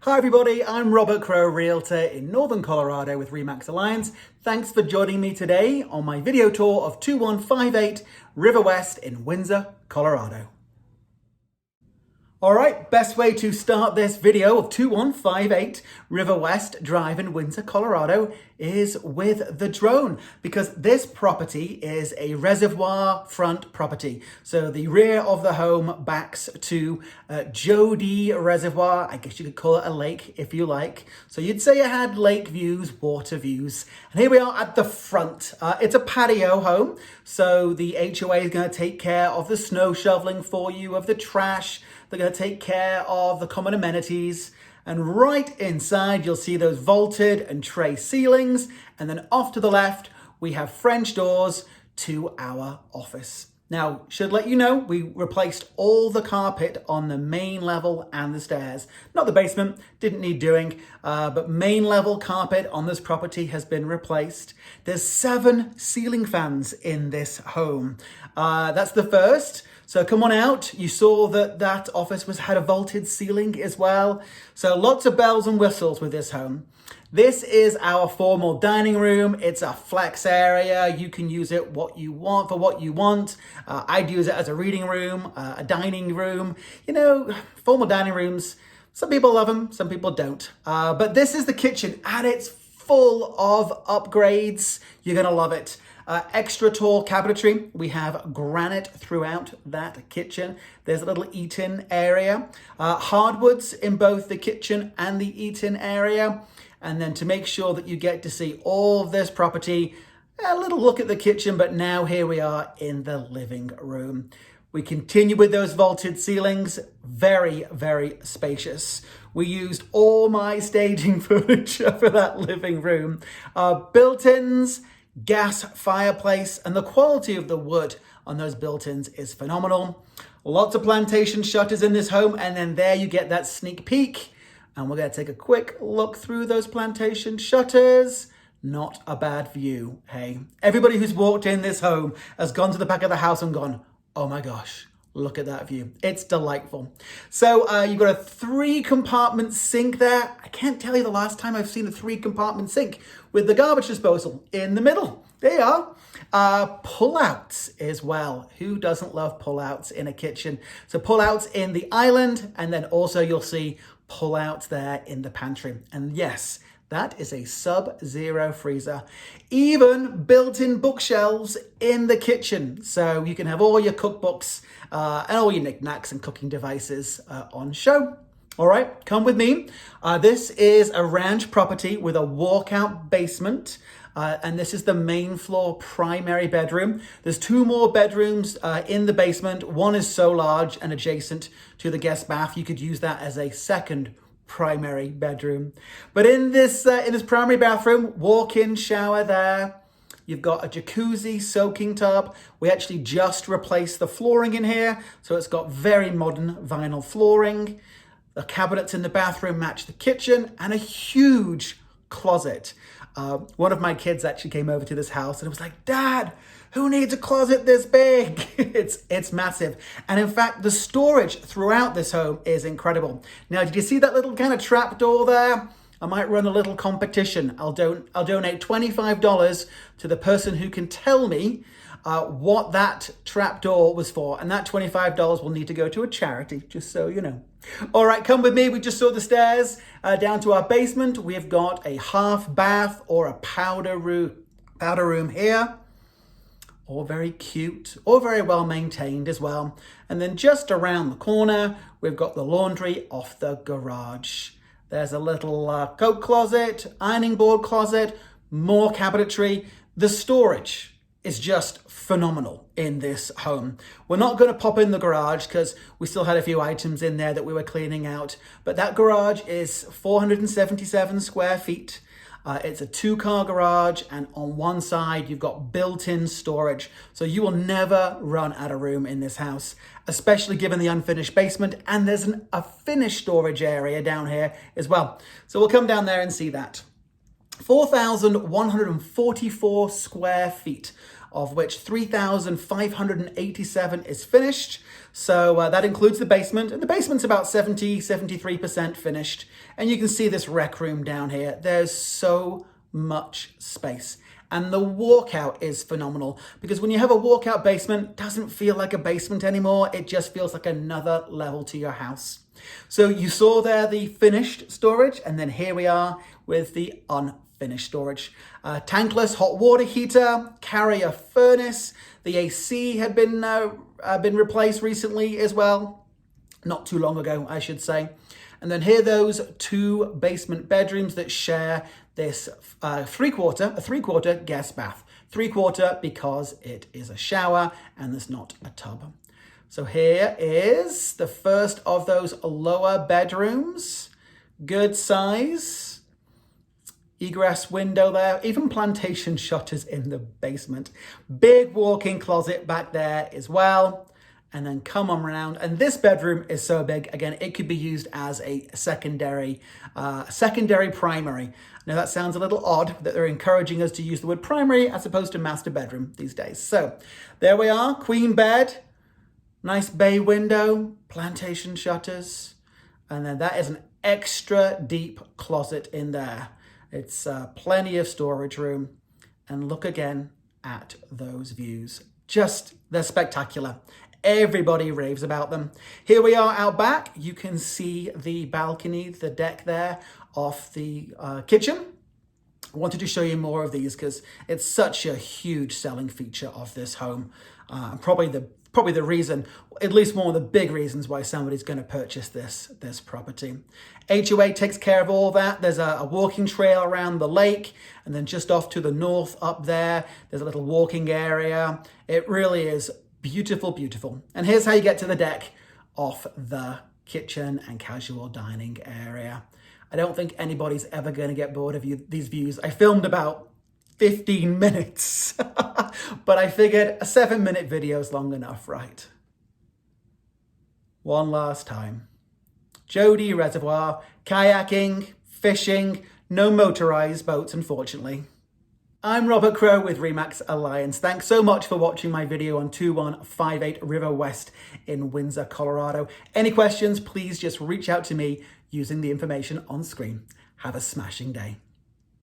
Hi everybody, I'm Robert Crow, Realtor in Northern Colorado with RE/MAX Alliance. Thanks for joining me today on my video tour of 2158 River West in Windsor, Colorado. All right, best way to start this video of 2158 River West Drive in Windsor, Colorado is with the drone, because this property is a reservoir front property. So the rear of the home backs to Jody Reservoir. I guess you could call it a lake if you like. So you'd say it had lake views, water views. And here we are at the front. It's a patio home. So the HOA is going to take care of the snow shoveling for you, of the trash. They're going to take care of the common amenities. And right inside, you'll see those vaulted and tray ceilings. And then off to the left, we have French doors to our office. Now, should let you know, we replaced all the carpet on the main level and the stairs. Not the basement, didn't need doing, but main level carpet on this property has been replaced. There's 7 ceiling fans in this home. That's the first. So come on out. You saw that office had a vaulted ceiling as well. So lots of bells and whistles with this home. This is our formal dining room. It's a flex area. You can use it what you want for what you want. I'd use it as a reading room, a dining room. You know, formal dining rooms, some people love them, some people don't. But this is the kitchen and it's full of upgrades. You're gonna love it. Extra tall cabinetry. We have granite throughout that kitchen. There's a little eat-in area. Hardwoods in both the kitchen and the eat-in area. And then to make sure that you get to see all of this property, a little look at the kitchen, but now here we are in the living room. We continue with those vaulted ceilings, very, very spacious. We used all my staging furniture for that living room. Built-ins, gas fireplace, and the quality of the wood on those built-ins is phenomenal. Lots of plantation shutters in this home, and then there you get that sneak peek. And we're going to take a quick look through those plantation shutters. Not a bad view, hey. Everybody who's walked in this home has gone to the back of the house and gone, oh my gosh, look at that view. It's delightful. So you've got a 3-compartment sink there. I can't tell you the last time I've seen a 3-compartment sink with the garbage disposal in the middle. There you are. Pull-outs as well. Who doesn't love pull-outs in a kitchen? So pull-outs in the island, and then also you'll see pull-outs there in the pantry. And yes, that is a sub-zero freezer. Even built-in bookshelves in the kitchen. So you can have all your cookbooks and all your knickknacks and cooking devices on show. All right, come with me. This is a ranch property with a walkout basement. And this is the main floor primary bedroom. There's 2 more bedrooms in the basement. One is so large and adjacent to the guest bath, you could use that as a second primary bedroom. But in this primary bathroom, walk-in shower there. You've got a jacuzzi soaking tub. We actually just replaced the flooring in here, so it's got very modern vinyl flooring. The cabinets in the bathroom match the kitchen, and a huge closet. One of my kids actually came over to this house and it was like, Dad, who needs a closet this big? It's massive. And in fact, the storage throughout this home is incredible. Now, did you see that little kind of trap door there? I might run a little competition. I'll donate $25 to the person who can tell me what that trap door was for. And that $25 will need to go to a charity, just so you know. All right, come with me. We just saw the stairs down to our basement. We've got a half bath or a powder room here. All very cute, all very well maintained as well. And then just around the corner, we've got the laundry off the garage. There's a little coat closet, ironing board closet, more cabinetry. The storage is just phenomenal in this home. We're not going to pop in the garage because we still had a few items in there that we were cleaning out. But that garage is 477 square feet. It's a 2-car garage, and on one side you've got built-in storage. So you will never run out of room in this house, especially given the unfinished basement. And there's a finished storage area down here as well. So we'll come down there and see that. 4,144 square feet of which 3,587 is finished. So that includes the basement, and the basement's about 73% finished. And you can see this rec room down here. There's so much space. And the walkout is phenomenal, because when you have a walkout basement, it doesn't feel like a basement anymore. It just feels like another level to your house. So you saw there the finished storage, and then here we are with the unfinished storage. Tankless hot water heater, carrier furnace. The AC had been replaced recently as well. Not too long ago, I should say. And then here are those two basement bedrooms that share this three-quarter guest bath. Three-quarter because it is a shower and there's not a tub. So here is the first of those lower bedrooms. Good size. Egress window there. Even plantation shutters in the basement. Big walk-in closet back there as well. And then come on around. And this bedroom is so big. Again, it could be used as a secondary primary. Now that sounds a little odd that they're encouraging us to use the word primary as opposed to master bedroom these days. So there we are, queen bed, nice bay window, plantation shutters. And then that is an extra deep closet in there. It's plenty of storage room. And look again at those views. They're spectacular. Everybody raves about them. Here we are out back. You can see the balcony, the deck there off the kitchen. I wanted to show you more of these because it's such a huge selling feature of this home. Probably the reason, at least one of the big reasons why somebody's going to purchase this property. HOA takes care of all that. There's a walking trail around the lake, and then just off to the north up there, there's a little walking area. It really is beautiful, beautiful. And here's how you get to the deck off the kitchen and casual dining area. I don't think anybody's ever going to get bored of these views. I filmed about 15 minutes, but I figured a 7-minute video is long enough, right? One last time. Jody Reservoir, kayaking, fishing, no motorized boats, unfortunately. I'm Robert Crowe with Remax Alliance. Thanks so much for watching my video on 2158 River West in Windsor, Colorado. Any questions, please just reach out to me using the information on screen. Have a smashing day.